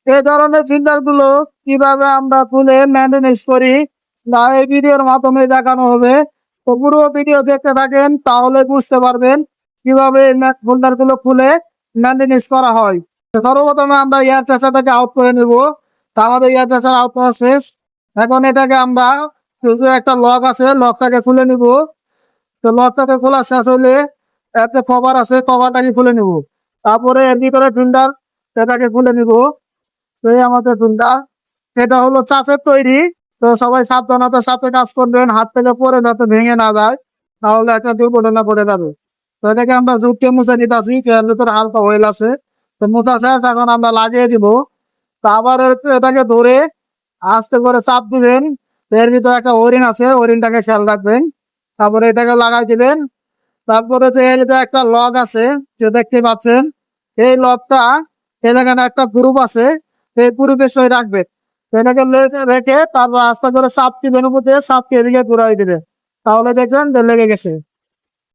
এই ধরনের ফিল্টার গুলো কিভাবে আমরা তুলে মেনটেনেন্স করি না এই ভিডিওর মাধ্যমে দেখানো হবে। তো পুরো ভিডিও দেখতে থাকেন, তাহলে বুঝতে পারবেন কিভাবে ফিল্টার গুলো খুলে মেনটেনেন্স করা হয়। তো সর্বপ্রথমে আমরা এয়ার প্রেসারটাকে আউট করে নেব। তো আমাদের এয়ার প্রেসার আউট করা শেষ। এখন এটাকে আমরা একটা লক আছে, লকটাকে খুলে নিব। তো লকটাকে খোলা শেষ হলে একটা কভার আছে, কভারটাকে খুলে নিব। তারপরে এর ভিতরে ফিল্টার সেটাকে খুলে নিব। তো এই আমাদের ফিল্টার, এটা হলো চাষের তৈরি। তো সবাই সাবধানতার সাথে কাজ করবেন, হাত থেকে পড়ে যাতে ভেঙে না যায়, তাহলে একটা দুর্ঘটনা পড়ে যাবে। তো এটাকে আমরা জুটকে মুছে নিতেছি, এর ভিতরে হালকা অয়েল আছে। তো মোছা শেষ, এখন আমরা লাগিয়ে দিব। তো আবার এটাকে ধরে আস্তে করে চাপ দিবেন। এর ভিতরে একটা ওরিং আছে, ওরিংটাকে খেয়াল রাখবেন। তারপরে এটাকে লাগাই দিবেন। তারপরে তো এর ভিতরে একটা লক আছে, যে দেখতে পাচ্ছেন। এই লকটা এখানে একটা গ্রুপ আছে, এই গ্রুপে সই রাখবেন। তো এটাকে রেখে তারপর আস্তে করে চাপ দিবেন, উপর দিয়ে চাপকে এদিকে ঘুরাই দিবেন, তাহলে দেখবেন যে লেগে গেছে।